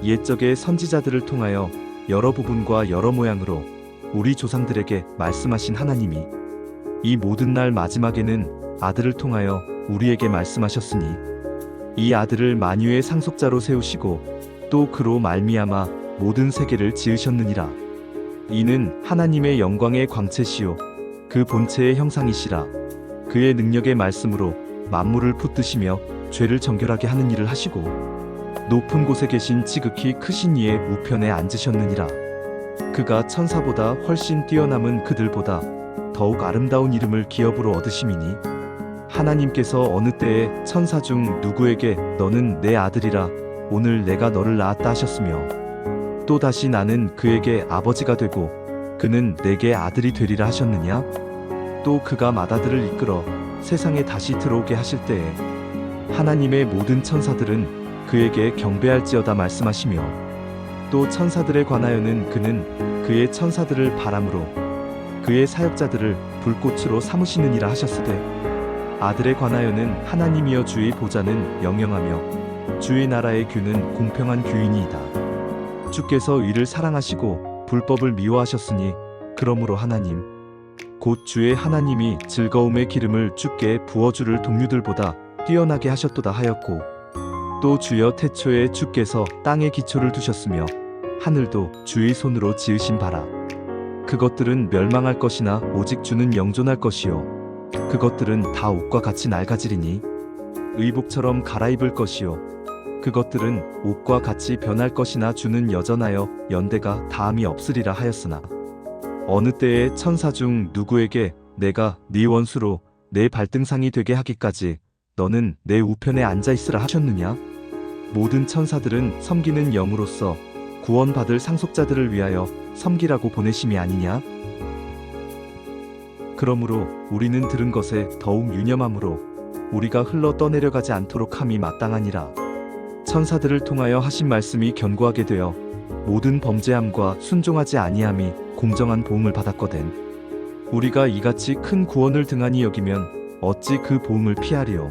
옛적의 선지자들을 통하여 여러 부분과 여러 모양으로 우리 조상들에게 말씀하신 하나님이 이 모든 날 마지막에는 아들을 통하여 우리에게 말씀하셨으니 이 아들을 만유의 상속자로 세우시고 또 그로 말미암아 모든 세계를 지으셨느니라. 이는 하나님의 영광의 광채시요 그 본체의 형상이시라. 그의 능력의 말씀으로 만물을 붙드시며 죄를 정결하게 하는 일을 하시고 높은 곳에 계신 지극히 크신 이의 우편에 앉으셨느니라. 그가 천사보다 훨씬 뛰어남은 그들보다 더욱 아름다운 이름을 기업으로 얻으심이니 하나님께서 어느 때에 천사 중 누구에게 너는 내 아들이라 오늘 내가 너를 낳았다 하셨으며 또 다시 나는 그에게 아버지가 되고 그는 내게 아들이 되리라 하셨느냐? 또 그가 맏아들을 이끌어 세상에 다시 들어오게 하실 때에 하나님의 모든 천사들은 그에게 경배할지어다 말씀하시며 또 천사들에 관하여는 그는 그의 천사들을 바람으로 그의 사역자들을 불꽃으로 삼으시느니라 하셨으되 아들에 관하여는 하나님이여 주의 보좌는 영영하며 주의 나라의 규는 공평한 규이니이다. 주께서 의를 사랑하시고 불법을 미워하셨으니 그러므로 하나님 곧 주의 하나님이 즐거움의 기름을 주께 부어주를 동류들보다 뛰어나게 하셨도다 하였고 또 주여 태초에 주께서 땅에 기초를 두셨으며 하늘도 주의 손으로 지으신 바라. 그것들은 멸망할 것이나 오직 주는 영존할 것이요 그것들은 다 옷과 같이 낡아지리니 의복처럼 갈아입을 것이요 그것들은 옷과 같이 변할 것이나 주는 여전하여 연대가 다함이 없으리라 하였으나 어느 때에 천사 중 누구에게 내가 네 원수로 내 발등상이 되게 하기까지 너는 내 우편에 앉아있으라 하셨느냐? 모든 천사들은 섬기는 영으로서 구원받을 상속자들을 위하여 섬기라고 보내심이 아니냐? 그러므로 우리는 들은 것에 더욱 유념함으로 우리가 흘러 떠내려가지 않도록 함이 마땅하니라. 천사들을 통하여 하신 말씀이 견고하게 되어 모든 범죄함과 순종하지 아니함이 공정한 보응을 받았거든. 우리가 이같이 큰 구원을 등한히 여기면 어찌 그 보응을 피하리요.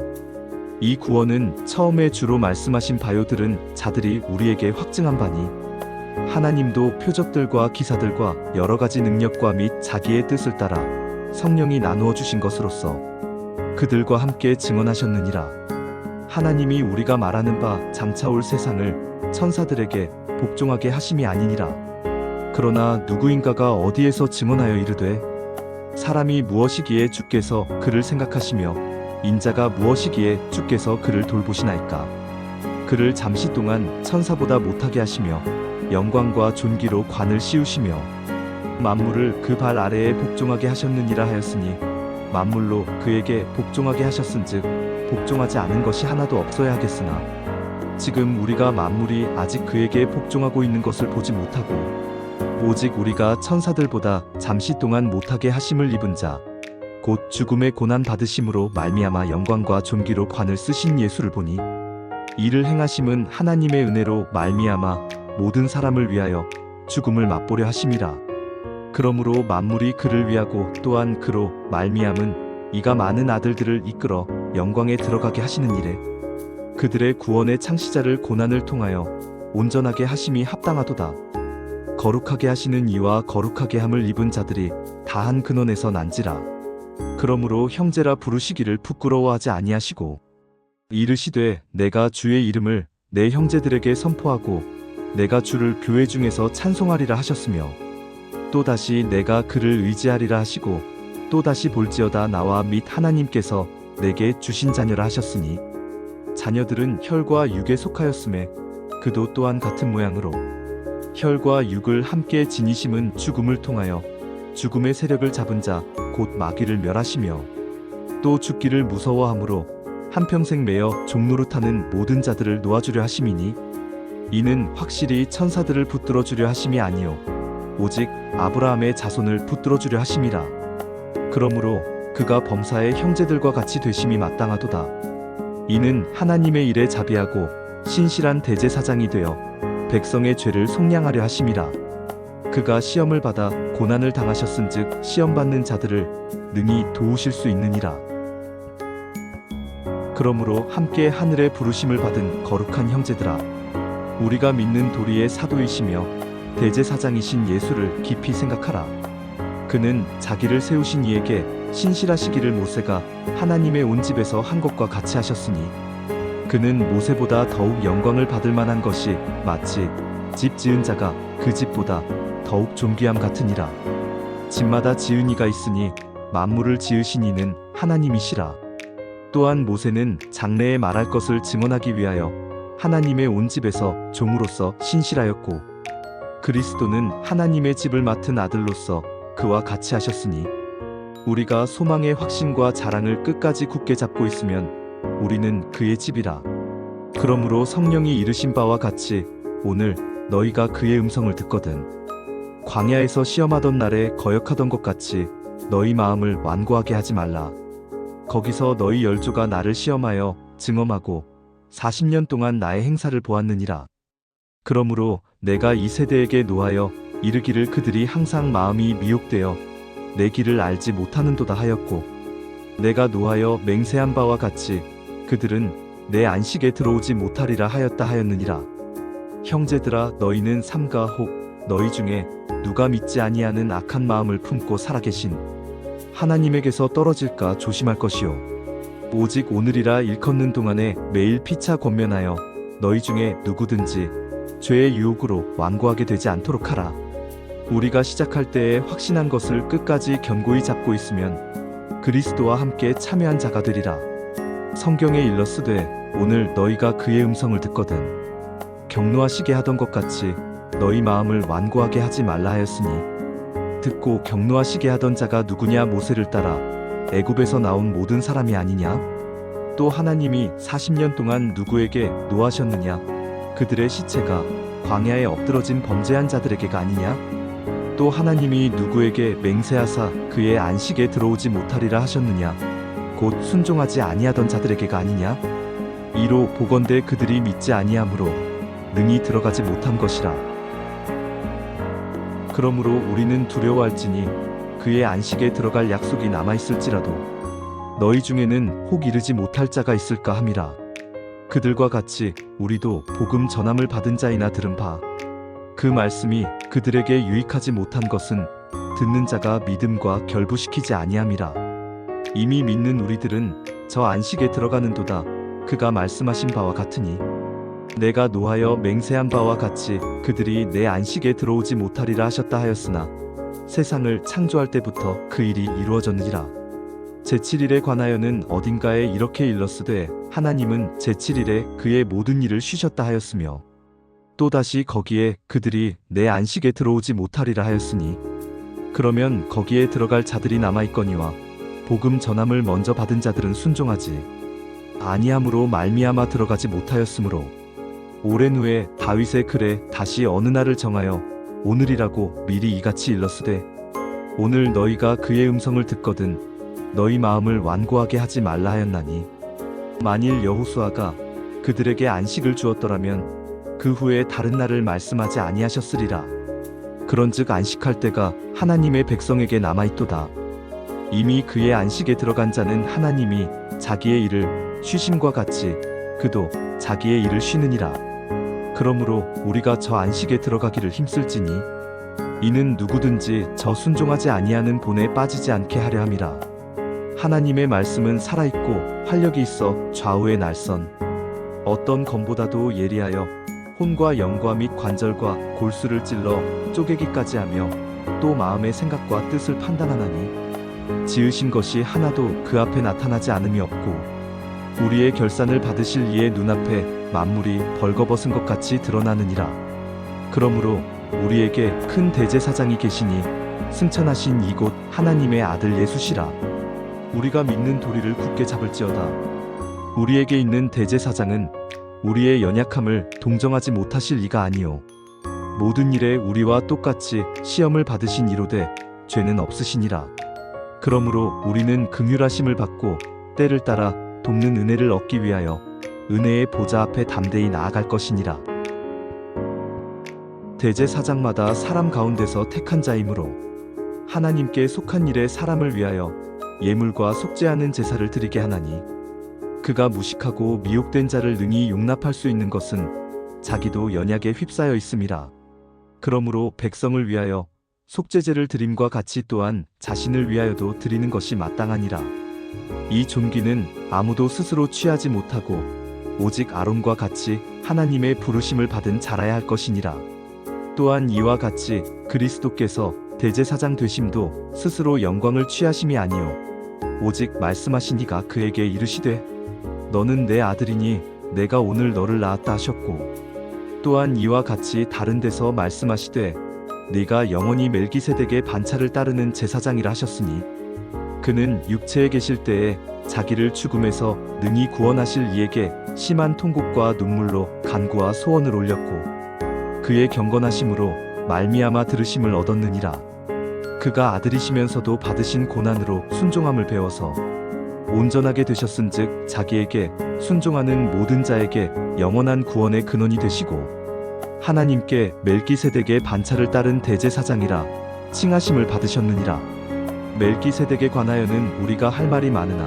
이 구원은 처음에 주로 말씀하신 바요 들은 자들이 우리에게 확증한 바니 하나님도 표적들과 기사들과 여러 가지 능력과 및 자기의 뜻을 따라 성령이 나누어 주신 것으로서 그들과 함께 증언하셨느니라. 하나님이 우리가 말하는 바 장차 올 세상을 천사들에게 복종하게 하심이 아니니라. 그러나 누구인가가 어디에서 증언하여 이르되 사람이 무엇이기에 주께서 그를 생각하시며 인자가 무엇이기에 주께서 그를 돌보시나이까. 그를 잠시 동안 천사보다 못하게 하시며 영광과 존귀로 관을 씌우시며 만물을 그 발 아래에 복종하게 하셨느니라 하였으니 만물로 그에게 복종하게 하셨은즉 복종하지 않은 것이 하나도 없어야 하겠으나 지금 우리가 만물이 아직 그에게 복종하고 있는 것을 보지 못하고 오직 우리가 천사들보다 잠시 동안 못하게 하심을 입은 자 곧 죽음의 고난 받으심으로 말미암아 영광과 존귀로 관을 쓰신 예수를 보니 이를 행하심은 하나님의 은혜로 말미암아 모든 사람을 위하여 죽음을 맛보려 하심이라. 그러므로 만물이 그를 위하고 또한 그로 말미암은 이가 많은 아들들을 이끌어 영광에 들어가게 하시는 일에 그들의 구원의 창시자를 고난을 통하여 온전하게 하심이 합당하도다. 거룩하게 하시는 이와 거룩하게 함을 입은 자들이 다한 근원에서 난지라. 그러므로 형제라 부르시기를 부끄러워하지 아니하시고 이르시되 내가 주의 이름을 내 형제들에게 선포하고 내가 주를 교회 중에서 찬송하리라 하셨으며 또다시 내가 그를 의지하리라 하시고 또다시 볼지어다 나와 및 하나님께서 내게 주신 자녀라 하셨으니 자녀들은 혈과 육에 속하였음에 그도 또한 같은 모양으로 혈과 육을 함께 지니심은 죽음을 통하여 죽음의 세력을 잡은 자 곧 마귀를 멸하시며 또 죽기를 무서워함으로 한평생 매여 종노릇하는 모든 자들을 놓아주려 하심이니 이는 확실히 천사들을 붙들어 주려 하심이 아니요 오직 아브라함의 자손을 붙들어 주려 하심이라. 그러므로 그가 범사의 형제들과 같이 되심이 마땅하도다. 이는 하나님의 일에 자비하고 신실한 대제사장이 되어 백성의 죄를 속량하려 하심이라. 그가 시험을 받아 고난을 당하셨은즉 시험받는 자들을 능히 도우실 수 있느니라. 그러므로 함께 하늘의 부르심을 받은 거룩한 형제들아 우리가 믿는 도리의 사도이시며 대제사장이신 예수를 깊이 생각하라. 그는 자기를 세우신 이에게 신실하시기를 모세가 하나님의 온 집에서 한 것과 같이 하셨으니 그는 모세보다 더욱 영광을 받을 만한 것이 마치 집 지은 자가 그 집보다 더욱 존귀함 같으니라. 집마다 지은 이가 있으니 만물을 지으신 이는 하나님이시라. 또한 모세는 장래에 말할 것을 증언하기 위하여 하나님의 온 집에서 종으로서 신실하였고 그리스도는 하나님의 집을 맡은 아들로서 그와 같이 하셨으니 우리가 소망의 확신과 자랑을 끝까지 굳게 잡고 있으면 우리는 그의 집이라. 그러므로 성령이 이르신 바와 같이 오늘 너희가 그의 음성을 듣거든 광야에서 시험하던 날에 거역하던 것 같이 너희 마음을 완고하게 하지 말라. 거기서 너희 열조가 나를 시험하여 증언하고 40년 동안 나의 행사를 보았느니라. 그러므로 내가 이 세대에게 노하여 이르기를 그들이 항상 마음이 미혹되어 내 길을 알지 못하는도다 하였고 내가 노하여 맹세한 바와 같이 그들은 내 안식에 들어오지 못하리라 하였다 하였느니라. 형제들아 너희는 삼가 혹 너희 중에 누가 믿지 아니하는 악한 마음을 품고 살아계신 하나님에게서 떨어질까 조심할 것이요 오직 오늘이라 일컫는 동안에 매일 피차 권면하여 너희 중에 누구든지 죄의 유혹으로 완고하게 되지 않도록 하라. 우리가 시작할 때에 확신한 것을 끝까지 견고히 잡고 있으면 그리스도와 함께 참여한 자가 되리라. 성경에 일렀으되 오늘 너희가 그의 음성을 듣거든 격노하시게 하던 것 같이 너희 마음을 완고하게 하지 말라 하였으니 듣고 격노하시게 하던 자가 누구냐 모세를 따라 애굽에서 나온 모든 사람이 아니냐. 또 하나님이 40년 동안 누구에게 노하셨느냐 그들의 시체가 광야에 엎드러진 범죄한 자들에게가 아니냐. 또 하나님이 누구에게 맹세하사 그의 안식에 들어오지 못하리라 하셨느냐 곧 순종하지 아니하던 자들에게가 아니냐. 이로 보건대 그들이 믿지 아니하므로 능히 들어가지 못한 것이라. 그러므로 우리는 두려워할지니 그의 안식에 들어갈 약속이 남아있을지라도 너희 중에는 혹 이르지 못할 자가 있을까 함이라. 그들과 같이 우리도 복음 전함을 받은 자이나 들은 바 그 말씀이 그들에게 유익하지 못한 것은 듣는 자가 믿음과 결부시키지 아니함이라. 이미 믿는 우리들은 저 안식에 들어가는도다 그가 말씀하신 바와 같으니 내가 노하여 맹세한 바와 같이 그들이 내 안식에 들어오지 못하리라 하셨다 하였으나 세상을 창조할 때부터 그 일이 이루어졌느니라. 제7일에 관하여는 어딘가에 이렇게 일렀으되 하나님은 제7일에 그의 모든 일을 쉬셨다 하였으며 또다시 거기에 그들이 내 안식에 들어오지 못하리라 하였으니 그러면 거기에 들어갈 자들이 남아있거니와 복음 전함을 먼저 받은 자들은 순종하지 아니함으로 말미암아 들어가지 못하였으므로 오랜 후에 다윗의 글에 다시 어느 날을 정하여 오늘이라고 미리 이같이 일렀으되 오늘 너희가 그의 음성을 듣거든 너희 마음을 완고하게 하지 말라 하였나니 만일 여호수아가 그들에게 안식을 주었더라면 그 후에 다른 날을 말씀하지 아니하셨으리라. 그런즉 안식할 때가 하나님의 백성에게 남아있도다. 이미 그의 안식에 들어간 자는 하나님이 자기의 일을 쉬심과 같이 그도 자기의 일을 쉬느니라. 그러므로 우리가 저 안식에 들어가기를 힘쓸지니 이는 누구든지 저 순종하지 아니하는 본에 빠지지 않게 하려 함이라. 하나님의 말씀은 살아있고 활력이 있어 좌우의 날선 어떤 검보다도 예리하여 혼과 영과 및 관절과 골수를 찔러 쪼개기까지 하며 또 마음의 생각과 뜻을 판단하나니 지으신 것이 하나도 그 앞에 나타나지 않음이 없고 우리의 결산을 받으실 이의 눈앞에 만물이 벌거벗은 것 같이 드러나느니라. 그러므로 우리에게 큰 대제사장이 계시니 승천하신 이곳 하나님의 아들 예수시라. 우리가 믿는 도리를 굳게 잡을지어다. 우리에게 있는 대제사장은 우리의 연약함을 동정하지 못하실 이가 아니요 모든 일에 우리와 똑같이 시험을 받으신 이로되 죄는 없으시니라. 그러므로 우리는 긍휼하심을 받고 때를 따라 돕는 은혜를 얻기 위하여 은혜의 보좌 앞에 담대히 나아갈 것이니라. 대제사장마다 사람 가운데서 택한 자이므로 하나님께 속한 일에 사람을 위하여 예물과 속죄하는 제사를 드리게 하나니 그가 무식하고 미혹된 자를 능히 용납할 수 있는 것은 자기도 연약에 휩싸여 있음이라. 그러므로 백성을 위하여 속죄제를 드림과 같이 또한 자신을 위하여도 드리는 것이 마땅하니라. 이 존귀는 아무도 스스로 취하지 못하고 오직 아론과 같이 하나님의 부르심을 받은 자라야 할 것이니라. 또한 이와 같이 그리스도께서 대제사장 되심도 스스로 영광을 취하심이 아니요 오직 말씀하신 이가 그에게 이르시되 너는 내 아들이니 내가 오늘 너를 낳았다 하셨고, 또한 이와 같이 다른 데서 말씀하시되 네가 영원히 멜기세덱의 반차를 따르는 제사장이라 하셨으니 그는 육체에 계실 때에 자기를 죽음에서 능히 구원하실 이에게 심한 통곡과 눈물로 간구와 소원을 올렸고 그의 경건하심으로 말미암아 들으심을 얻었느니라. 그가 아들이시면서도 받으신 고난으로 순종함을 배워서 온전하게 되셨은즉 자기에게 순종하는 모든 자에게 영원한 구원의 근원이 되시고 하나님께 멜기세덱의 반차를 따른 대제사장이라 칭하심을 받으셨느니라. 멜기세덱에 관하여는 우리가 할 말이 많으나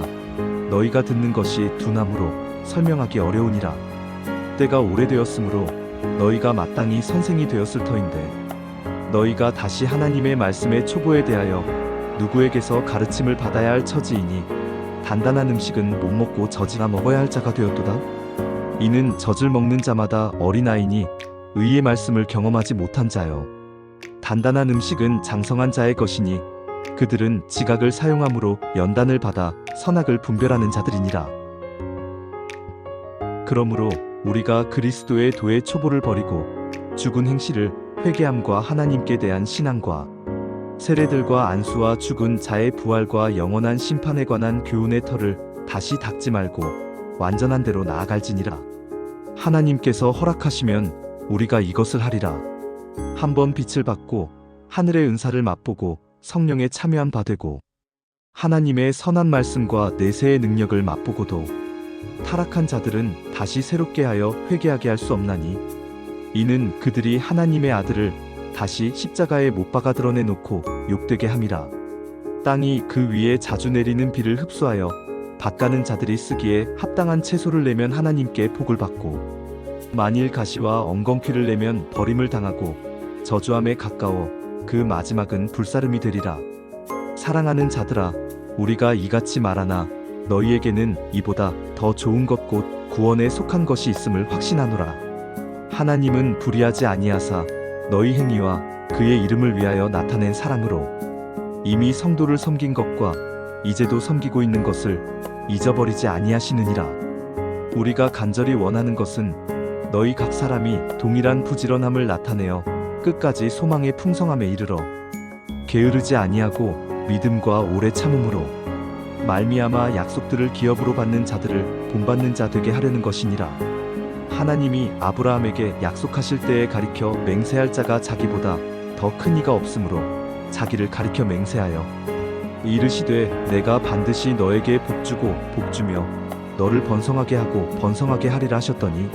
너희가 듣는 것이 둔함으로 설명하기 어려우니라. 때가 오래되었으므로 너희가 마땅히 선생이 되었을 터인데 너희가 다시 하나님의 말씀의 초보에 대하여 누구에게서 가르침을 받아야 할 처지이니 단단한 음식은 못 먹고 젖이나 먹어야 할 자가 되었도다. 이는 젖을 먹는 자마다 어린아이니 의의 말씀을 경험하지 못한 자요. 단단한 음식은 장성한 자의 것이니 그들은 지각을 사용함으로 연단을 받아 선악을 분별하는 자들이니라. 그러므로 우리가 그리스도의 도의 초보를 버리고 죽은 행실을 회개함과 하나님께 대한 신앙과 세례들과 안수와 죽은 자의 부활과 영원한 심판에 관한 교훈의 터를 다시 닦지 말고 완전한 대로 나아갈지니라. 하나님께서 허락하시면 우리가 이것을 하리라. 한번 빛을 받고 하늘의 은사를 맛보고 성령에 참여한 바 되고 하나님의 선한 말씀과 내세의 능력을 맛보고도 타락한 자들은 다시 새롭게 하여 회개하게 할 수 없나니 이는 그들이 하나님의 아들을 다시 십자가에 못 박아 드러내놓고 욕되게 함이라. 땅이 그 위에 자주 내리는 비를 흡수하여 밭가는 자들이 쓰기에 합당한 채소를 내면 하나님께 복을 받고 만일 가시와 엉겅퀴를 내면 버림을 당하고 저주함에 가까워 그 마지막은 불사름이 되리라. 사랑하는 자들아, 우리가 이같이 말하나 너희에게는 이보다 더 좋은 것 곧 구원에 속한 것이 있음을 확신하노라. 하나님은 불의하지 아니하사 너희 행위와 그의 이름을 위하여 나타낸 사랑으로 이미 성도를 섬긴 것과 이제도 섬기고 있는 것을 잊어버리지 아니하시느니라. 우리가 간절히 원하는 것은 너희 각 사람이 동일한 부지런함을 나타내어 끝까지 소망의 풍성함에 이르러 게으르지 아니하고 믿음과 오래 참음으로 말미암아 약속들을 기업으로 받는 자들을 본받는 자 되게 하려는 것이니라. 하나님이 아브라함에게 약속하실 때에 가리켜 맹세할 자가 자기보다 더 큰 이가 없으므로 자기를 가리켜 맹세하여 이르시되 내가 반드시 너에게 복주고 복주며 너를 번성하게 하고 번성하게 하리라 하셨더니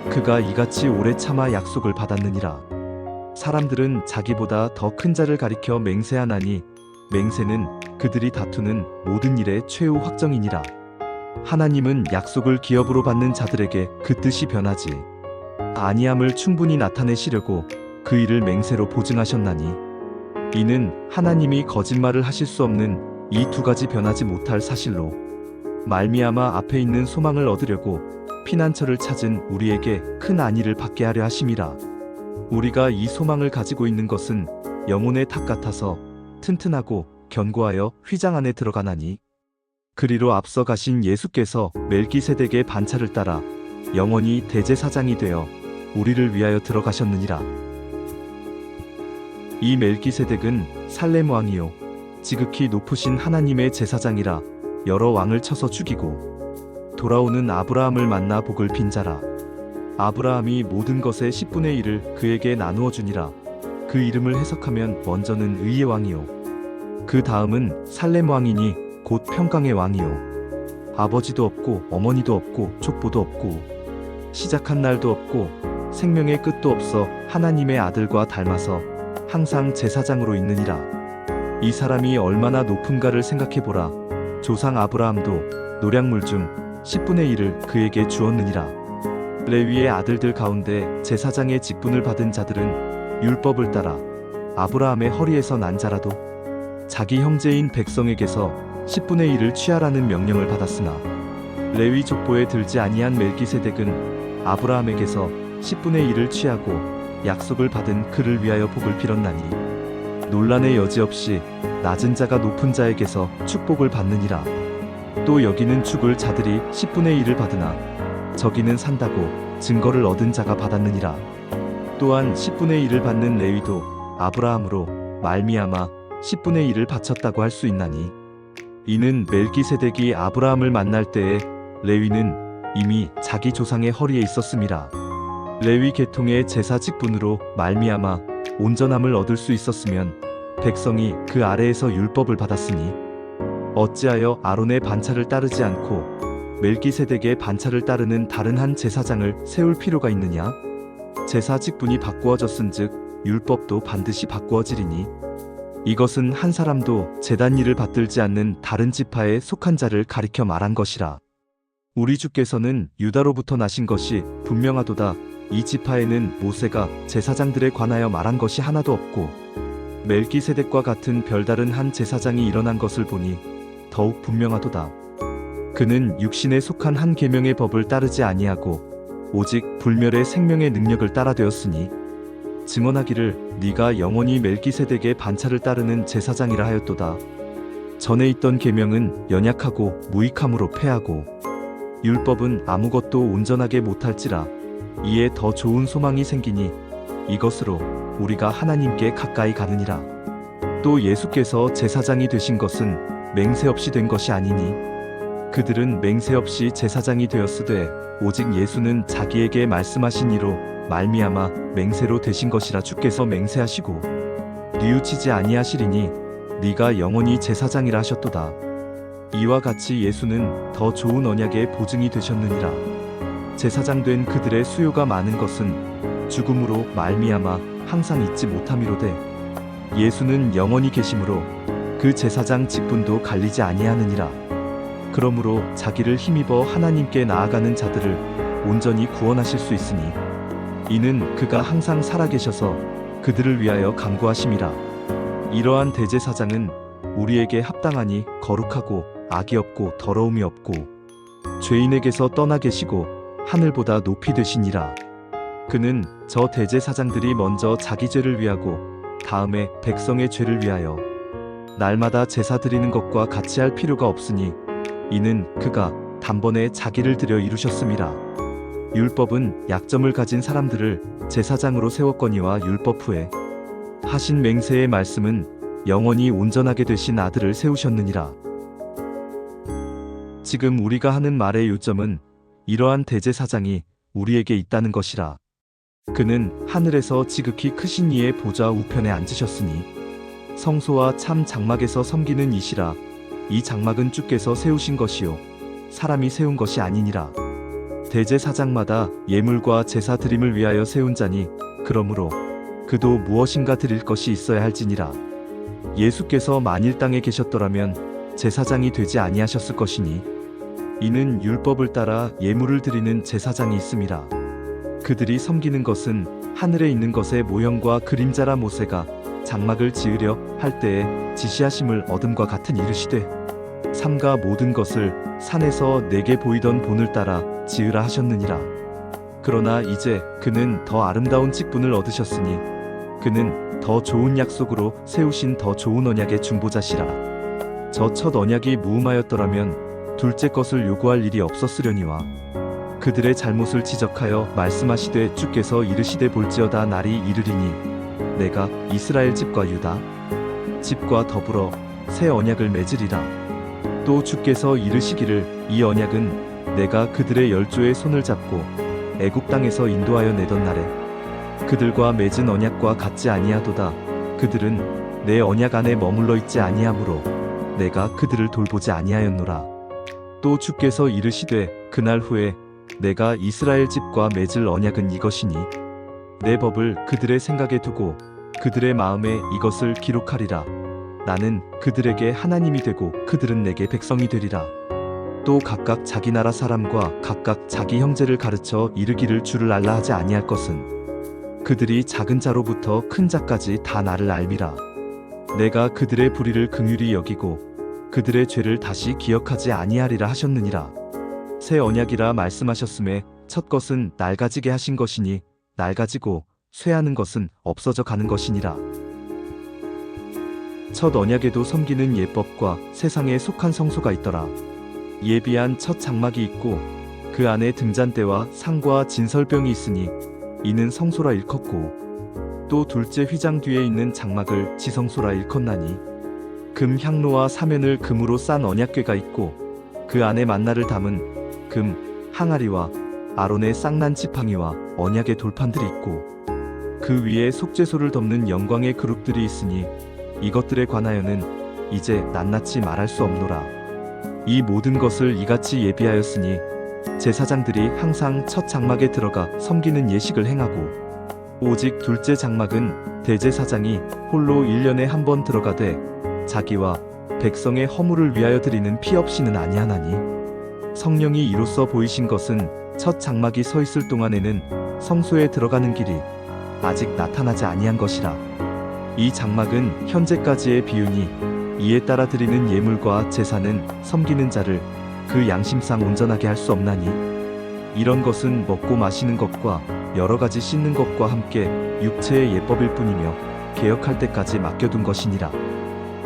그가 이같이 오래 참아 약속을 받았느니라. 사람들은 자기보다 더 큰 자를 가리켜 맹세하나니 맹세는 그들이 다투는 모든 일의 최후 확정이니라. 하나님은 약속을 기업으로 받는 자들에게 그 뜻이 변하지 아니함을 충분히 나타내시려고 그 일을 맹세로 보증하셨나니 이는 하나님이 거짓말을 하실 수 없는 이 두 가지 변하지 못할 사실로 말미암아 앞에 있는 소망을 얻으려고 피난처를 찾은 우리에게 큰 안위를 받게 하려 하심이라. 우리가 이 소망을 가지고 있는 것은 영혼의 탑 같아서 튼튼하고 견고하여 휘장 안에 들어가나니 그리로 앞서 가신 예수께서 멜기세덱의 반차를 따라 영원히 대제사장이 되어 우리를 위하여 들어가셨느니라. 이 멜기세덱은 살렘 왕이요 지극히 높으신 하나님의 제사장이라 여러 왕을 쳐서 죽이고 돌아오는 아브라함을 만나 복을 빈 자라. 아브라함이 모든 것의 10분의 1을 그에게 나누어 주니라. 그 이름을 해석하면 먼저는 의의 왕이요 그 다음은 살렘 왕이니 곧 평강의 왕이요 아버지도 없고 어머니도 없고 족보도 없고 시작한 날도 없고 생명의 끝도 없어 하나님의 아들과 닮아서 항상 제사장으로 있느니라. 이 사람이 얼마나 높은가를 생각해보라. 조상 아브라함도 노량물 중 10분의 1을 그에게 주었느니라. 레위의 아들들 가운데 제사장의 직분을 받은 자들은 율법을 따라 아브라함의 허리에서 난 자라도 자기 형제인 백성에게서 10분의 1을 취하라는 명령을 받았으나 레위 족보에 들지 아니한 멜기세덱은 아브라함에게서 10분의 1을 취하고 약속을 받은 그를 위하여 복을 빌었나니 논란의 여지 없이 낮은 자가 높은 자에게서 축복을 받느니라. 또 여기는 죽을 자들이 10분의 1을 받으나 저기는 산다고 증거를 얻은 자가 받았느니라. 또한 10분의 1을 받는 레위도 아브라함으로 말미암아 10분의 1을 바쳤다고 할 수 있나니 이는 멜기세덱이 아브라함을 만날 때에 레위는 이미 자기 조상의 허리에 있었음이라. 레위 계통의 제사 직분으로 말미암아 온전함을 얻을 수 있었으면 백성이 그 아래에서 율법을 받았으니 어찌하여 아론의 반차를 따르지 않고 멜기세덱의 반차를 따르는 다른 한 제사장을 세울 필요가 있느냐? 제사 직분이 바꾸어졌은즉 율법도 반드시 바꾸어지리니 이것은 한 사람도 제단 일을 받들지 않는 다른 지파에 속한 자를 가리켜 말한 것이라. 우리 주께서는 유다로부터 나신 것이 분명하도다. 이 지파에는 모세가 제사장들에 관하여 말한 것이 하나도 없고 멜기세덱과 같은 별다른 한 제사장이 일어난 것을 보니 더욱 분명하도다. 그는 육신에 속한 한 계명의 법을 따르지 아니하고 오직 불멸의 생명의 능력을 따라 되었으니 증언하기를 네가 영원히 멜기세덱의 반차를 따르는 제사장이라 하였도다. 전에 있던 계명은 연약하고 무익함으로 패하고 율법은 아무것도 온전하게 못할지라. 이에 더 좋은 소망이 생기니 이것으로 우리가 하나님께 가까이 가느니라. 또 예수께서 제사장이 되신 것은 맹세 없이 된 것이 아니니 그들은 맹세 없이 제사장이 되었으되 오직 예수는 자기에게 말씀하신 이로 말미암아 맹세로 되신 것이라. 주께서 맹세하시고 뉘우치지 아니하시리니 네가 영원히 제사장이라 하셨도다. 이와 같이 예수는 더 좋은 언약의 보증이 되셨느니라. 제사장 된 그들의 수요가 많은 것은 죽음으로 말미암아 항상 잊지 못함이로되 예수는 영원히 계심으로 그 제사장 직분도 갈리지 아니하느니라. 그러므로 자기를 힘입어 하나님께 나아가는 자들을 온전히 구원하실 수 있으니 이는 그가 항상 살아계셔서 그들을 위하여 간구하심이라. 이러한 대제사장은 우리에게 합당하니 거룩하고 악이 없고 더러움이 없고 죄인에게서 떠나 계시고 하늘보다 높이 되시니라. 그는 저 대제사장들이 먼저 자기 죄를 위하고 다음에 백성의 죄를 위하여 날마다 제사 드리는 것과 같이 할 필요가 없으니 이는 그가 단번에 자기를 들여 이루셨음이라. 율법은 약점을 가진 사람들을 제사장으로 세웠거니와 율법 후에 하신 맹세의 말씀은 영원히 온전하게 되신 아들을 세우셨느니라. 지금 우리가 하는 말의 요점은 이러한 대제사장이 우리에게 있다는 것이라. 그는 하늘에서 지극히 크신 이의 보좌 우편에 앉으셨으니 성소와 참 장막에서 섬기는 이시라. 이 장막은 주께서 세우신 것이요 사람이 세운 것이 아니니라. 대제사장마다 예물과 제사 드림을 위하여 세운 자니 그러므로 그도 무엇인가 드릴 것이 있어야 할지니라. 예수께서 만일 땅에 계셨더라면 제사장이 되지 아니하셨을 것이니 이는 율법을 따라 예물을 드리는 제사장이 있음이라. 그들이 섬기는 것은 하늘에 있는 것의 모형과 그림자라. 모세가 장막을 지으려 할 때에 지시하심을 얻음과 같은 이르시되 삼가 모든 것을 산에서 내게 보이던 본을 따라 지으라 하셨느니라. 그러나 이제 그는 더 아름다운 직분을 얻으셨으니 그는 더 좋은 약속으로 세우신 더 좋은 언약의 중보자시라. 저 첫 언약이 무음하였더라면 둘째 것을 요구할 일이 없었으려니와 그들의 잘못을 지적하여 말씀하시되 주께서 이르시되 볼지어다 날이 이르리니 내가 이스라엘 집과 유다 집과 더불어 새 언약을 맺으리라. 또 주께서 이르시기를 이 언약은 내가 그들의 열조의 손을 잡고 애굽 땅에서 인도하여 내던 날에 그들과 맺은 언약과 같지 아니하도다. 그들은 내 언약 안에 머물러 있지 아니하므로 내가 그들을 돌보지 아니하였노라. 또 주께서 이르시되 그날 후에 내가 이스라엘 집과 맺을 언약은 이것이니 내 법을 그들의 생각에 두고 그들의 마음에 이것을 기록하리라. 나는 그들에게 하나님이 되고 그들은 내게 백성이 되리라. 또 각각 자기 나라 사람과 각각 자기 형제를 가르쳐 이르기를 주를 알라 하지 아니할 것은 그들이 작은 자로부터 큰 자까지 다 나를 알미라. 내가 그들의 불의를 긍휼히 여기고 그들의 죄를 다시 기억하지 아니하리라 하셨느니라. 새 언약이라 말씀하셨음에 첫 것은 낡아지게 하신 것이니 낡아지고 쇠하는 것은 없어져 가는 것이니라. 첫 언약에도 섬기는 예법과 세상에 속한 성소가 있더라. 예비한 첫 장막이 있고 그 안에 등잔대와 상과 진설병이 있으니 이는 성소라 일컫고 또 둘째 휘장 뒤에 있는 장막을 지성소라 일컫나니 금 향로와 사면을 금으로 싼 언약궤가 있고 그 안에 만나를 담은 금 항아리와 아론의 쌍난 지팡이와 언약의 돌판들이 있고 그 위에 속죄소를 덮는 영광의 그룹들이 있으니 이것들에 관하여는 이제 낱낱이 말할 수 없노라. 이 모든 것을 이같이 예비하였으니 제사장들이 항상 첫 장막에 들어가 섬기는 예식을 행하고 오직 둘째 장막은 대제사장이 홀로 1년에 한 번 들어가되 자기와 백성의 허물을 위하여 드리는 피 없이는 아니하나니 성령이 이로써 보이신 것은 첫 장막이 서 있을 동안에는 성소에 들어가는 길이 아직 나타나지 아니한 것이라. 이 장막은 현재까지의 비유니 이에 따라 드리는 예물과 제사는 섬기는 자를 그 양심상 온전하게 할 수 없나니 이런 것은 먹고 마시는 것과 여러 가지 씻는 것과 함께 육체의 예법일 뿐이며 개혁할 때까지 맡겨둔 것이니라.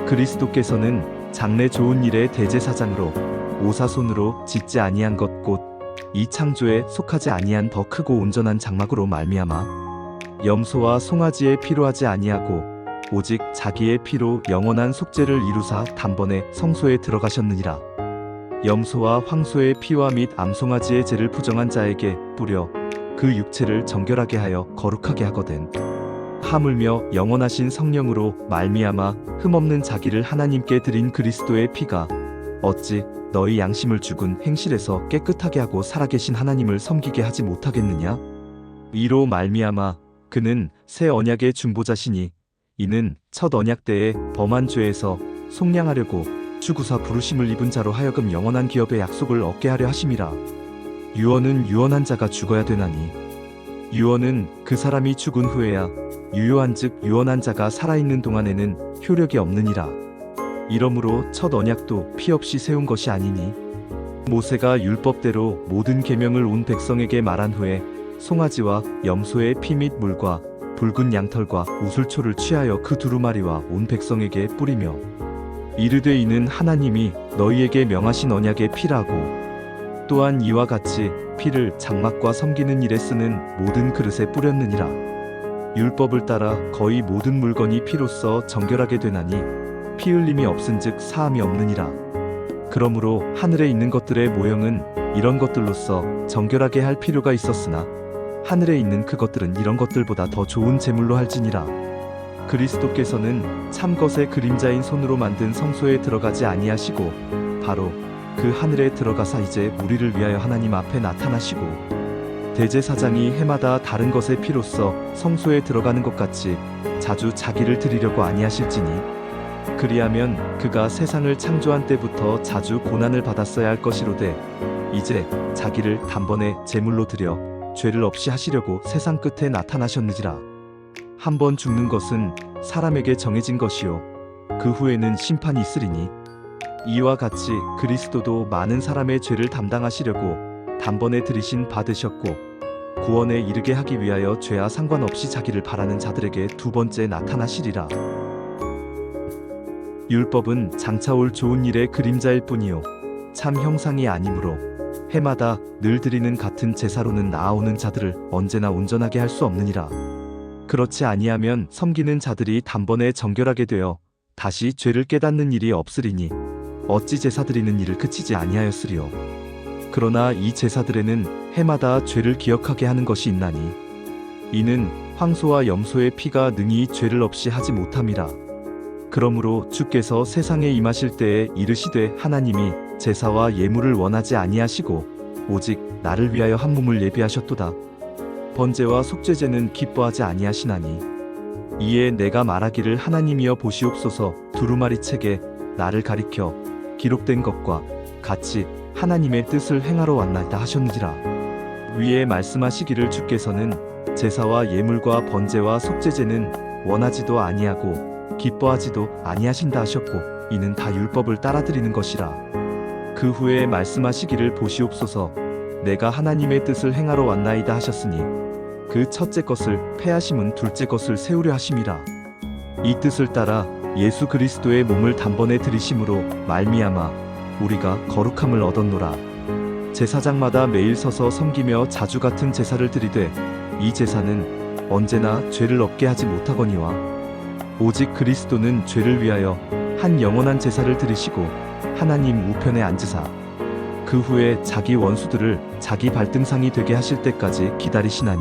그리스도께서는 장래 좋은 일의 대제사장으로 오사손으로 짓지 아니한 것 곧 이 창조에 속하지 아니한 더 크고 온전한 장막으로 말미암아 염소와 송아지의 피로 하지 아니하고 오직 자기의 피로 영원한 속죄를 이루사 단번에 성소에 들어가셨느니라. 염소와 황소의 피와 및 암송아지의 죄를 부정한 자에게 뿌려 그 육체를 정결하게 하여 거룩하게 하거든 하물며 영원하신 성령으로 말미암아 흠없는 자기를 하나님께 드린 그리스도의 피가 어찌 너희 양심을 죽은 행실에서 깨끗하게 하고 살아계신 하나님을 섬기게 하지 못하겠느냐? 이로 말미암아 그는 새 언약의 중보자시니 이는 첫 언약 때에 범한 죄에서 속량하려고 주구사 부르심을 입은 자로 하여금 영원한 기업의 약속을 얻게 하려 하심이라. 유언은 유언한 자가 죽어야 되나니 유언은 그 사람이 죽은 후에야 유효한즉 유언한 자가 살아있는 동안에는 효력이 없느니라. 이러므로 첫 언약도 피 없이 세운 것이 아니니 모세가 율법대로 모든 계명을 온 백성에게 말한 후에 송아지와 염소의 피 및 물과 붉은 양털과 우슬초를 취하여 그 두루마리와 온 백성에게 뿌리며 이르되 이는 하나님이 너희에게 명하신 언약의 피라고 또한 이와 같이 피를 장막과 섬기는 일에 쓰는 모든 그릇에 뿌렸느니라. 율법을 따라 거의 모든 물건이 피로써 정결하게 되나니 피 흘림이 없은즉 사함이 없느니라. 그러므로 하늘에 있는 것들의 모형은 이런 것들로서 정결하게 할 필요가 있었으나 하늘에 있는 그것들은 이런 것들보다 더 좋은 제물로 할지니라. 그리스도께서는 참 것의 그림자인 손으로 만든 성소에 들어가지 아니하시고 바로 그 하늘에 들어가사 이제 우리를 위하여 하나님 앞에 나타나시고 대제사장이 해마다 다른 것의 피로써 성소에 들어가는 것 같이 자주 자기를 드리려고 아니하실지니 그리하면 그가 세상을 창조한 때부터 자주 고난을 받았어야 할 것이로되 이제 자기를 단번에 제물로 드려 죄를 없이 하시려고 세상 끝에 나타나셨느니라. 한 번 죽는 것은 사람에게 정해진 것이요 그 후에는 심판이 있으리니 이와 같이 그리스도도 많은 사람의 죄를 담당하시려고 단번에 들이신 받으셨고 구원에 이르게 하기 위하여 죄와 상관없이 자기를 바라는 자들에게 두 번째 나타나시리라. 율법은 장차 올 좋은 일의 그림자일 뿐이요 참 형상이 아니므로 해마다 늘 드리는 같은 제사로는 나아오는 자들을 언제나 온전하게 할 수 없느니라. 그렇지 아니하면 섬기는 자들이 단번에 정결하게 되어 다시 죄를 깨닫는 일이 없으리니 어찌 제사 드리는 일을 그치지 아니하였으리요. 그러나 이 제사들에는 해마다 죄를 기억하게 하는 것이 있나니 이는 황소와 염소의 피가 능히 죄를 없이 하지 못함이라. 그러므로 주께서 세상에 임하실 때에 이르시되 하나님이 제사와 예물을 원하지 아니하시고 오직 나를 위하여 한 몸을 예비하셨도다. 번제와 속죄제는 기뻐하지 아니하시나니 이에 내가 말하기를 하나님이여 보시옵소서 두루마리 책에 나를 가리켜 기록된 것과 같이 하나님의 뜻을 행하러 왔나이다 하셨느니라. 위에 말씀하시기를 주께서는 제사와 예물과 번제와 속죄제는 원하지도 아니하고 기뻐하지도 아니하신다 하셨고 이는 다 율법을 따라드리는 것이라. 그 후에 말씀하시기를 보시옵소서 내가 하나님의 뜻을 행하러 왔나이다 하셨으니 그 첫째 것을 패하심은 둘째 것을 세우려 하심이라. 이 뜻을 따라 예수 그리스도의 몸을 단번에 들이심으로 말미암아 우리가 거룩함을 얻었노라. 제사장마다 매일 서서 섬기며 자주 같은 제사를 드리되 이 제사는 언제나 죄를 없게 하지 못하거니와 오직 그리스도는 죄를 위하여 한 영원한 제사를 드리시고 하나님 우편에 앉으사 그 후에 자기 원수들을 자기 발등상이 되게 하실 때까지 기다리시나니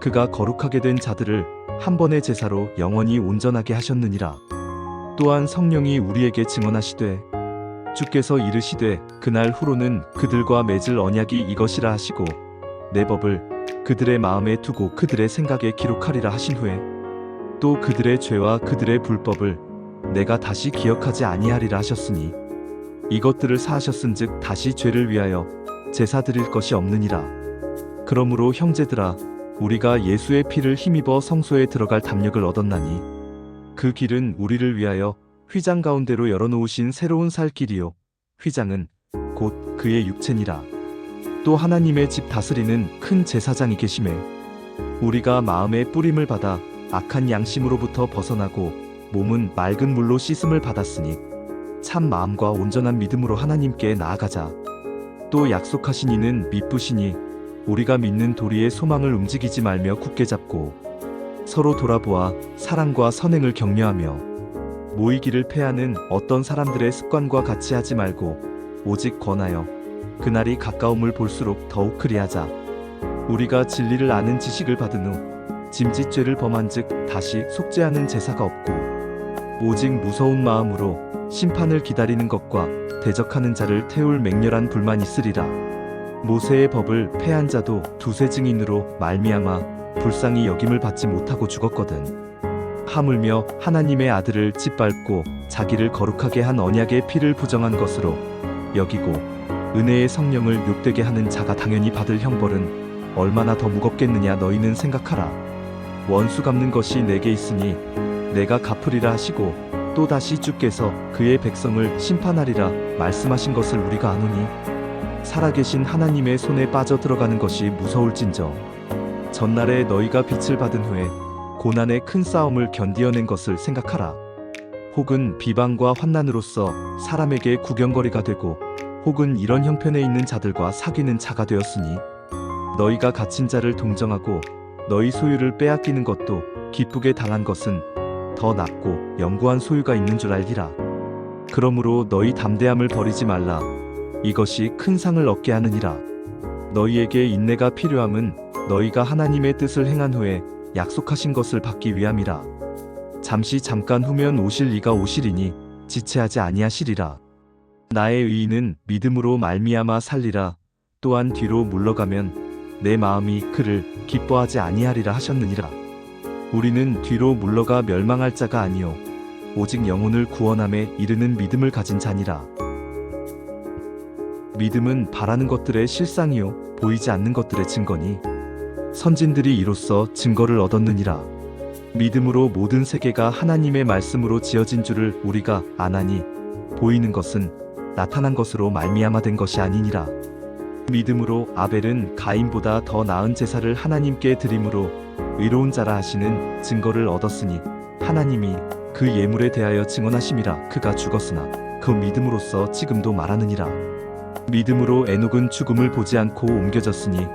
그가 거룩하게 된 자들을 한 번의 제사로 영원히 온전하게 하셨느니라. 또한 성령이 우리에게 증언하시되 주께서 이르시되 그날 후로는 그들과 맺을 언약이 이것이라 하시고 내 법을 그들의 마음에 두고 그들의 생각에 기록하리라 하신 후에 또 그들의 죄와 그들의 불법을 내가 다시 기억하지 아니하리라 하셨으니 이것들을 사하셨은즉 다시 죄를 위하여 제사 드릴 것이 없느니라. 그러므로 형제들아 우리가 예수의 피를 힘입어 성소에 들어갈 담력을 얻었나니 그 길은 우리를 위하여 휘장 가운데로 열어놓으신 새로운 살 길이요 휘장은 곧 그의 육체니라. 또 하나님의 집 다스리는 큰 제사장이 계심에 우리가 마음의 뿌림을 받아 악한 양심으로부터 벗어나고 몸은 맑은 물로 씻음을 받았으니 참 마음과 온전한 믿음으로 하나님께 나아가자. 또 약속하신 이는 미쁘시니 우리가 믿는 도리의 소망을 움직이지 말며 굳게 잡고 서로 돌아보아 사랑과 선행을 격려하며 모이기를 패하는 어떤 사람들의 습관과 같이 하지 말고 오직 권하여 그날이 가까움을 볼수록 더욱 그리하자. 우리가 진리를 아는 지식을 받은 후 짐짓죄를 범한즉 다시 속죄하는 제사가 없고 오직 무서운 마음으로 심판을 기다리는 것과 대적하는 자를 태울 맹렬한 불만 있으리라. 모세의 법을 패한 자도 두세 증인으로 말미암아 불쌍히 여김을 받지 못하고 죽었거든. 하물며 하나님의 아들을 짓밟고 자기를 거룩하게 한 언약의 피를 부정한 것으로 여기고 은혜의 성령을 욕되게 하는 자가 당연히 받을 형벌은 얼마나 더 무겁겠느냐 너희는 생각하라. 원수 갚는 것이 내게 있으니 내가 갚으리라 하시고 또다시 주께서 그의 백성을 심판하리라 말씀하신 것을 우리가 아노니 살아계신 하나님의 손에 빠져 들어가는 것이 무서울진저 전날에 너희가 빛을 받은 후에 고난의 큰 싸움을 견디어낸 것을 생각하라. 혹은 비방과 환난으로서 사람에게 구경거리가 되고 혹은 이런 형편에 있는 자들과 사귀는 자가 되었으니 너희가 갇힌 자를 동정하고 너희 소유를 빼앗기는 것도 기쁘게 당한 것은 더 낫고 영구한 소유가 있는 줄 알리라. 그러므로 너희 담대함을 버리지 말라. 이것이 큰 상을 얻게 하느니라. 너희에게 인내가 필요함은 너희가 하나님의 뜻을 행한 후에 약속하신 것을 받기 위함이라. 잠깐 후면 오실 이가 오시리니 지체하지 아니하시리라. 나의 의인은 믿음으로 말미암아 살리라. 또한 뒤로 물러가면 내 마음이 그를 기뻐하지 아니하리라 하셨느니라. 우리는 뒤로 물러가 멸망할 자가 아니요 오직 영혼을 구원함에 이르는 믿음을 가진 자니라. 믿음은 바라는 것들의 실상이요 보이지 않는 것들의 증거니 선진들이 이로써 증거를 얻었느니라. 믿음으로 모든 세계가 하나님의 말씀으로 지어진 줄을 우리가 아나니 보이는 것은 나타난 것으로 말미암아 된 것이 아니니라. 믿음으로 아벨은 가인보다 더 나은 제사를 하나님께 드림으로 의로운 자라 하시는 증거를 얻었으니 하나님이 그 예물에 대하여 증언하심이라. 그가 죽었으나 그 믿음으로써 지금도 말하느니라. 믿음으로 에녹은 죽음을 보지 않고 옮겨졌으니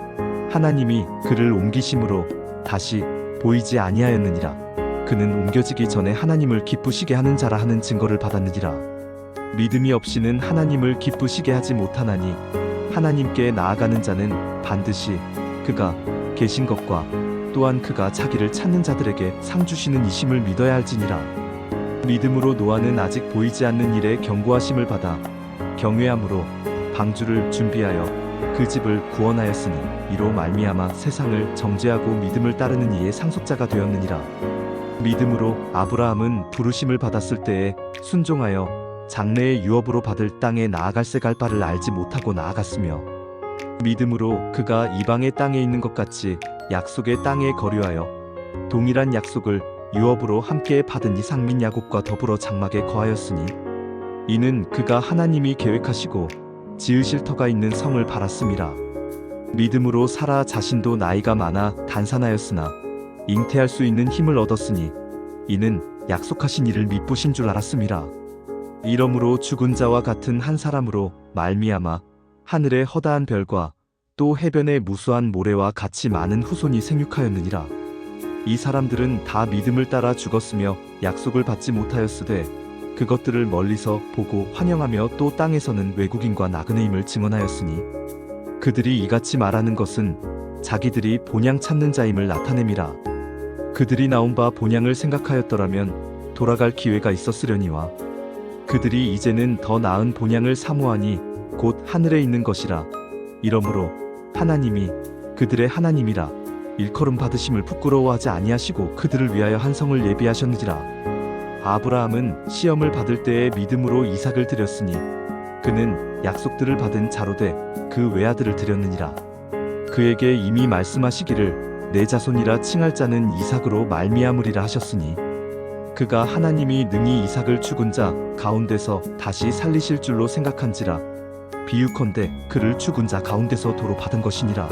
하나님이 그를 옮기심으로 다시 보이지 아니하였느니라. 그는 옮겨지기 전에 하나님을 기쁘시게 하는 자라 하는 증거를 받았느니라. 믿음이 없이는 하나님을 기쁘시게 하지 못하나니 하나님께 나아가는 자는 반드시 그가 계신 것과 또한 그가 자기를 찾는 자들에게 상 주시는 이심을 믿어야 할지니라. 믿음으로 노아는 아직 보이지 않는 일에 경고하심을 받아 경외함으로 방주를 준비하여 그 집을 구원하였으니 이로 말미암아 세상을 정죄하고 믿음을 따르는 이의 상속자가 되었느니라. 믿음으로 아브라함은 부르심을 받았을 때에 순종하여 장래의 유업으로 받을 땅에 나아갈새 갈 바를 알지 못하고 나아갔으며 믿음으로 그가 이방의 땅에 있는 것 같이 약속의 땅에 거류하여 동일한 약속을 유업으로 함께 받은 이삭 및 야곱과 더불어 장막에 거하였으니 이는 그가 하나님이 계획하시고 지으실 터가 있는 성을 바랐음이라. 믿음으로 사라 자신도 나이가 많아 단산하였으나 잉태할 수 있는 힘을 얻었으니 이는 약속하신 이를 미쁘신 줄 알았음이라. 이러므로 죽은 자와 같은 한 사람으로 말미암아 하늘의 허다한 별과 또 해변의 무수한 모래와 같이 많은 후손이 생육하였느니라. 이 사람들은 다 믿음을 따라 죽었으며 약속을 받지 못하였으되 그것들을 멀리서 보고 환영하며 또 땅에서는 외국인과 나그네임을 증언하였으니 그들이 이같이 말하는 것은 자기들이 본향 찾는 자임을 나타냄이라. 그들이 나온 바 본향을 생각하였더라면 돌아갈 기회가 있었으려니와 그들이 이제는 더 나은 본향을 사모하니 곧 하늘에 있는 것이라. 이러므로 하나님이 그들의 하나님이라 일컬음 받으심을 부끄러워하지 아니하시고 그들을 위하여 한 성을 예비하셨느니라. 아브라함은 시험을 받을 때에 믿음으로 이삭을 드렸으니 그는 약속들을 받은 자로되 그 외아들을 드렸느니라. 그에게 이미 말씀하시기를 내 자손이라 칭할 자는 이삭으로 말미암으리라 하셨으니 그가 하나님이 능히 이삭을 죽은 자 가운데서 다시 살리실 줄로 생각한지라. 비유컨대 그를 죽은 자 가운데서 도로 받은 것이니라.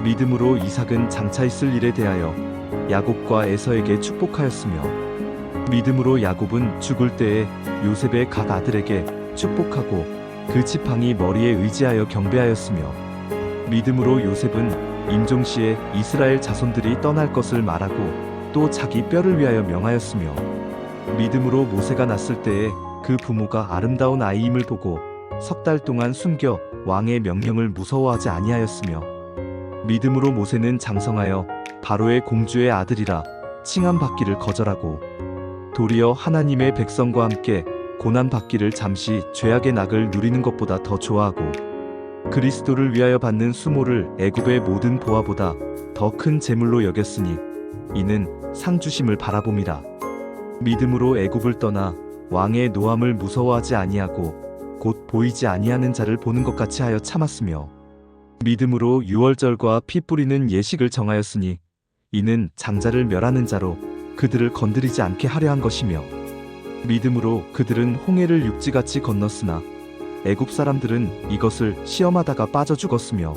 믿음으로 이삭은 장차 있을 일에 대하여 야곱과 에서에게 축복하였으며 믿음으로 야곱은 죽을 때에 요셉의 각 아들에게 축복하고 그 지팡이 머리에 의지하여 경배하였으며 믿음으로 요셉은 임종시에 이스라엘 자손들이 떠날 것을 말하고 또 자기 뼈를 위하여 명하였으며 믿음으로 모세가 났을 때에 그 부모가 아름다운 아이임을 보고 석 달 동안 숨겨 왕의 명령을 무서워하지 아니하였으며 믿음으로 모세는 장성하여 바로의 공주의 아들이라 칭함 받기를 거절하고 도리어 하나님의 백성과 함께 고난 받기를 잠시 죄악의 낙을 누리는 것보다 더 좋아하고 그리스도를 위하여 받는 수모를 애굽의 모든 보화보다 더 큰 재물로 여겼으니 이는 상 주심을 바라봄이라. 믿음으로 애굽을 떠나 왕의 노함을 무서워하지 아니하고 곧 보이지 아니하는 자를 보는 것 같이 하여 참았으며 믿음으로 유월절과 피 뿌리는 예식을 정하였으니 이는 장자를 멸하는 자로 그들을 건드리지 않게 하려 한 것이며 믿음으로 그들은 홍해를 육지같이 건넜으나 애굽 사람들은 이것을 시험하다가 빠져 죽었으며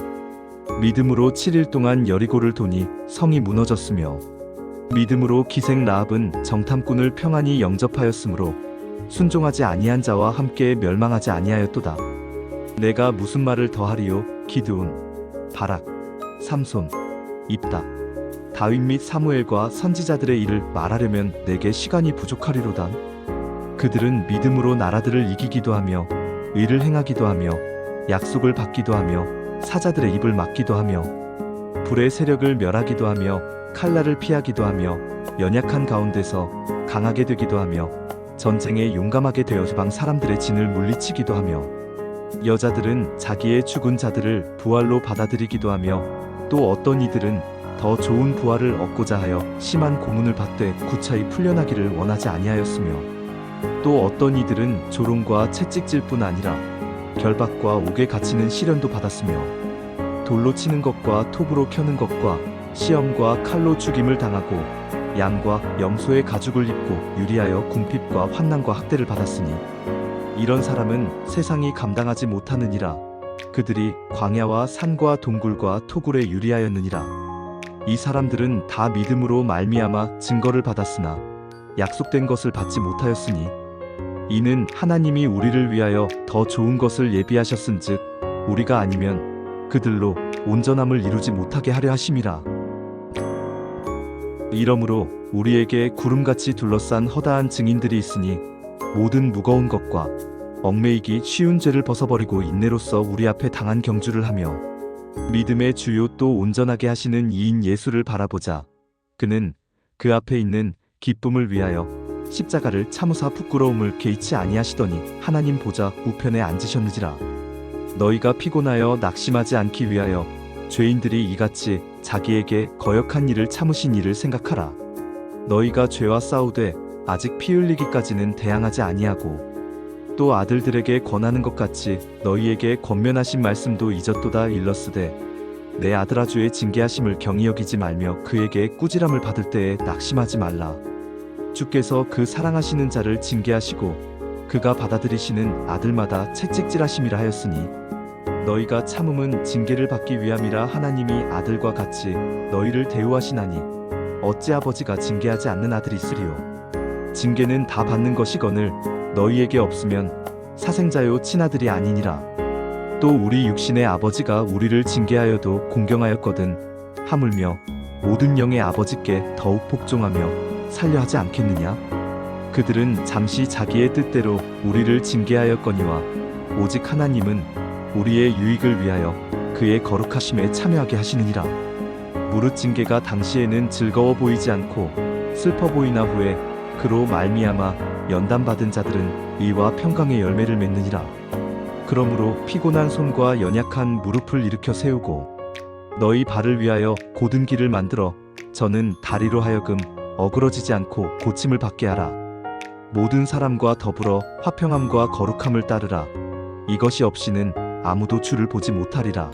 믿음으로 7일 동안 여리고를 도니 성이 무너졌으며 믿음으로 기생 라합은 정탐꾼을 평안히 영접하였으므로 순종하지 아니한 자와 함께 멸망하지 아니하였도다. 내가 무슨 말을 더하리요? 기드온, 바락, 삼손, 입다, 다윗 및 사무엘과 선지자들의 일을 말하려면 내게 시간이 부족하리로다. 그들은 믿음으로 나라들을 이기기도 하며 의를 행하기도 하며 약속을 받기도 하며 사자들의 입을 막기도 하며 불의 세력을 멸하기도 하며 칼날을 피하기도 하며 연약한 가운데서 강하게 되기도 하며 전쟁에 용감하게 되어 지방 사람들의 진을 물리치기도 하며 여자들은 자기의 죽은 자들을 부활로 받아들이기도 하며 또 어떤 이들은 더 좋은 부활을 얻고자 하여 심한 고문을 받되 구차히 풀려나기를 원하지 아니하였으며 또 어떤 이들은 조롱과 채찍질 뿐 아니라 결박과 옥에 갇히는 시련도 받았으며 돌로 치는 것과 톱으로 켜는 것과 시험과 칼로 죽임을 당하고 양과 염소의 가죽을 입고 유리하여 궁핍과 환난과 학대를 받았으니 이런 사람은 세상이 감당하지 못하느니라. 그들이 광야와 산과 동굴과 토굴에 유리하였느니라. 이 사람들은 다 믿음으로 말미암아 증거를 받았으나 약속된 것을 받지 못하였으니 이는 하나님이 우리를 위하여 더 좋은 것을 예비하셨은즉 우리가 아니면 그들로 온전함을 이루지 못하게 하려 하심이라. 이러므로 우리에게 구름같이 둘러싼 허다한 증인들이 있으니 모든 무거운 것과 얽매이기 쉬운 죄를 벗어버리고 인내로써 우리 앞에 당한 경주를 하며 믿음의 주요 또 온전하게 하시는 이인 예수를 바라보자. 그는 그 앞에 있는 기쁨을 위하여 십자가를 참으사 부끄러움을 개의치 아니하시더니 하나님 보좌 우편에 앉으셨느니라. 너희가 피곤하여 낙심하지 않기 위하여 죄인들이 이같이 자기에게 거역한 일을 참으신 일을 생각하라. 너희가 죄와 싸우되 아직 피 흘리기까지는 대항하지 아니하고 또 아들들에게 권하는 것 같이 너희에게 권면하신 말씀도 잊었도다. 일러스되 내 아들아 주의 징계하심을 경히 여기지 말며 그에게 꾸지람을 받을 때에 낙심하지 말라. 주께서 그 사랑하시는 자를 징계하시고 그가 받아들이시는 아들마다 채찍질하심이라 하였으니 너희가 참음은 징계를 받기 위함이라. 하나님이 아들과 같이 너희를 대우하시나니 어찌 아버지가 징계하지 않는 아들이 있으리요. 징계는 다 받는 것이거늘 너희에게 없으면 사생자요 친아들이 아니니라. 또 우리 육신의 아버지가 우리를 징계하여도 공경하였거든 하물며 모든 영의 아버지께 더욱 복종하며 살려 하지 않겠느냐. 그들은 잠시 자기의 뜻대로 우리를 징계하였거니와 오직 하나님은 우리의 유익을 위하여 그의 거룩하심에 참여하게 하시느니라. 무릇 징계가 당시에는 즐거워 보이지 않고 슬퍼 보이나 후에 그로 말미암아 연단받은 자들은 의와 평강의 열매를 맺느니라. 그러므로 피곤한 손과 연약한 무릎을 일으켜 세우고 너희 발을 위하여 곧은 길을 만들어 저는 다리로 하여금 어그러지지 않고 고침을 받게 하라. 모든 사람과 더불어 화평함과 거룩함을 따르라. 이것이 없이는 아무도 주를 보지 못하리라.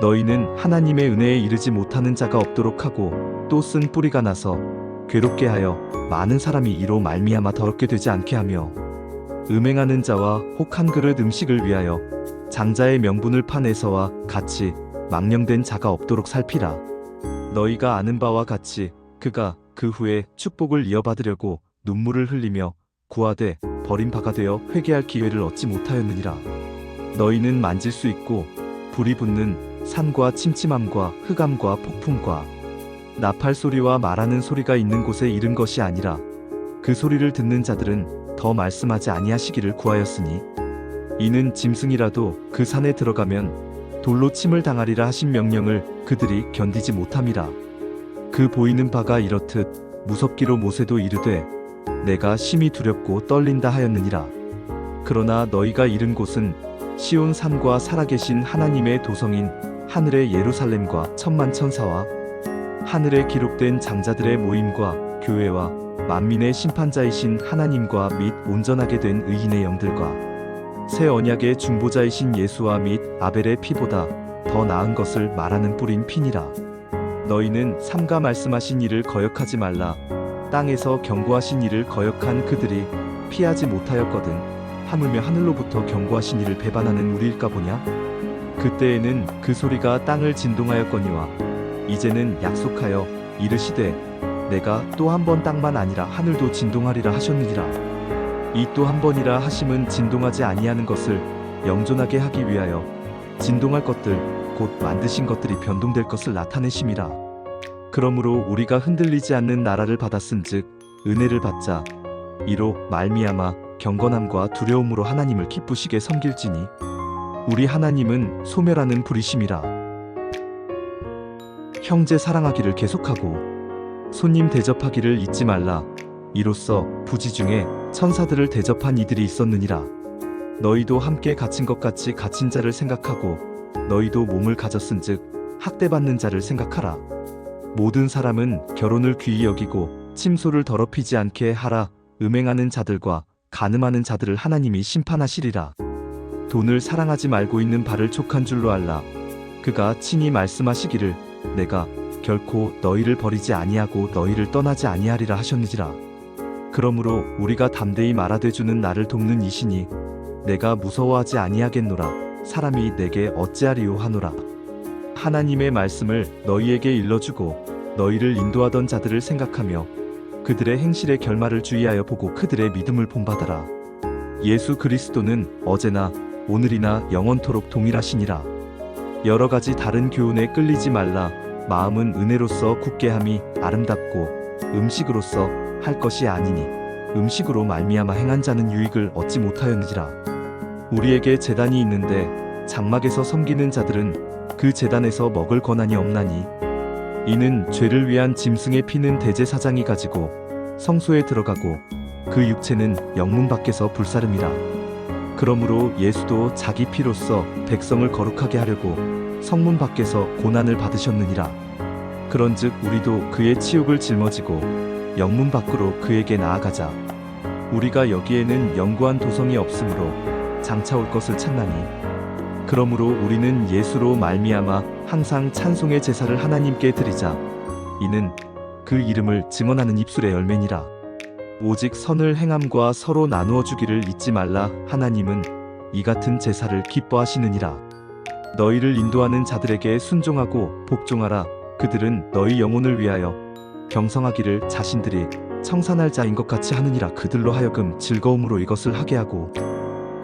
너희는 하나님의 은혜에 이르지 못하는 자가 없도록 하고 또 쓴 뿌리가 나서 괴롭게 하여 많은 사람이 이로 말미암아 더럽게 되지 않게 하며 음행하는 자와 혹 한 그릇 음식을 위하여 장자의 명분을 파내서와 같이 망령된 자가 없도록 살피라. 너희가 아는 바와 같이 그가 그 후에 축복을 이어받으려고 눈물을 흘리며 구하되 버림바가 되어 회개할 기회를 얻지 못하였느니라. 너희는 만질 수 있고 불이 붙는 산과 침침함과 흑암과 폭풍과 나팔 소리와 말하는 소리가 있는 곳에 이른 것이 아니라 그 소리를 듣는 자들은 더 말씀하지 아니하시기를 구하였으니 이는 짐승이라도 그 산에 들어가면 돌로 침을 당하리라 하신 명령을 그들이 견디지 못함이라. 그 보이는 바가 이렇듯 무섭기로 모세도 이르되 내가 심히 두렵고 떨린다 하였느니라. 그러나 너희가 이른 곳은 시온 산과 살아계신 하나님의 도성인 하늘의 예루살렘과 천만 천사와 하늘에 기록된 장자들의 모임과 교회와 만민의 심판자이신 하나님과 및 온전하게 된 의인의 영들과 새 언약의 중보자이신 예수와 및 아벨의 피보다 더 나은 것을 말하는 뿌린 피니라. 너희는 삼가 말씀하신 이를 거역하지 말라. 땅에서 경고하신 이를 거역한 그들이 피하지 못하였거든 하물며 하늘로부터 경고하신 이를 배반하는 우리일까 보냐. 그때에는 그 소리가 땅을 진동하였거니와 이제는 약속하여 이르시되 내가 또 한 번 땅만 아니라 하늘도 진동하리라 하셨느니라. 이 또 한 번이라 하심은 진동하지 아니하는 것을 영존하게 하기 위하여 진동할 것들 곧 만드신 것들이 변동될 것을 나타내심이라. 그러므로 우리가 흔들리지 않는 나라를 받았은즉 은혜를 받자. 이로 말미암아 경건함과 두려움으로 하나님을 기쁘시게 섬길지니 우리 하나님은 소멸하는 불이심이라. 형제 사랑하기를 계속하고 손님 대접하기를 잊지 말라. 이로써 부지 중에 천사들을 대접한 이들이 있었느니라. 너희도 함께 갇힌 것 같이 갇힌 자를 생각하고 너희도 몸을 가졌은즉 학대받는 자를 생각하라. 모든 사람은 결혼을 귀히 여기고 침소를 더럽히지 않게 하라. 음행하는 자들과 간음하는 자들을 하나님이 심판하시리라. 돈을 사랑하지 말고 있는 바를 촉한 줄로 알라. 그가 친히 말씀하시기를 내가 결코 너희를 버리지 아니하고 너희를 떠나지 아니하리라 하셨느니라. 그러므로 우리가 담대히 말하되 주는 나를 돕는 이시니 내가 무서워하지 아니하겠노라. 사람이 내게 어찌하리요 하노라. 하나님의 말씀을 너희에게 일러주고 너희를 인도하던 자들을 생각하며 그들의 행실의 결말을 주의하여 보고 그들의 믿음을 본받아라. 예수 그리스도는 어제나 오늘이나 영원토록 동일하시니라. 여러 가지 다른 교훈에 끌리지 말라. 마음은 은혜로서 굳게 함이 아름답고 음식으로서 할 것이 아니니 음식으로 말미암아 행한 자는 유익을 얻지 못하였느니라. 우리에게 제단이 있는데 장막에서 섬기는 자들은 그 제단에서 먹을 권한이 없나니 이는 죄를 위한 짐승의 피는 대제사장이 가지고 성소에 들어가고 그 육체는 영문 밖에서 불사름이라. 그러므로 예수도 자기 피로써 백성을 거룩하게 하려고 성문 밖에서 고난을 받으셨느니라. 그런즉 우리도 그의 치욕을 짊어지고 영문 밖으로 그에게 나아가자. 우리가 여기에는 영구한 도성이 없으므로 장차 올 것을 찾나니 그러므로 우리는 예수로 말미암아 항상 찬송의 제사를 하나님께 드리자. 이는 그 이름을 증언하는 입술의 열매니라. 오직 선을 행함과 서로 나누어 주기를 잊지 말라. 하나님은 이 같은 제사를 기뻐하시느니라. 너희를 인도하는 자들에게 순종하고 복종하라. 그들은 너희 영혼을 위하여 경성하기를 자신들이 청산할 자인 것 같이 하느니라. 그들로 하여금 즐거움으로 이것을 하게 하고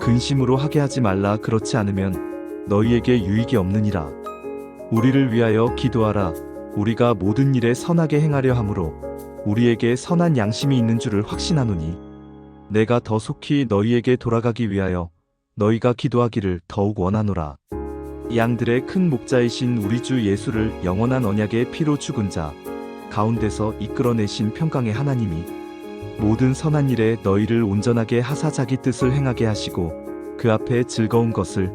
근심으로 하게 하지 말라. 그렇지 않으면 너희에게 유익이 없느니라. 우리를 위하여 기도하라. 우리가 모든 일에 선하게 행하려 함으로 우리에게 선한 양심이 있는 줄을 확신하노니 내가 더 속히 너희에게 돌아가기 위하여 너희가 기도하기를 더욱 원하노라. 양들의 큰 목자이신 우리 주 예수를 영원한 언약의 피로 죽은 자 가운데서 이끌어내신 평강의 하나님이 모든 선한 일에 너희를 온전하게 하사 자기 뜻을 행하게 하시고 그 앞에 즐거운 것을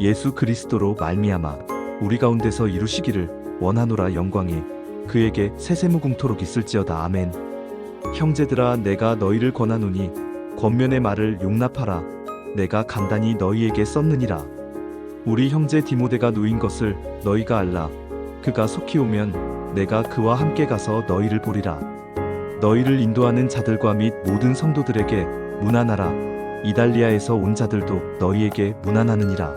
예수 그리스도로 말미암아 우리 가운데서 이루시기를 원하노라. 영광이 그에게 세세무궁토록 있을지어다. 아멘. 형제들아, 내가 너희를 권하노니 권면의 말을 용납하라. 내가 간단히 너희에게 썼느니라. 우리 형제 디모데가 누인 것을 너희가 알라. 그가 속히 오면 내가 그와 함께 가서 너희를 보리라. 너희를 인도하는 자들과 및 모든 성도들에게 문안하라. 이달리아에서 온 자들도 너희에게 문안하느니라.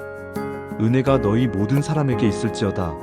은혜가 너희 모든 사람에게 있을지어다.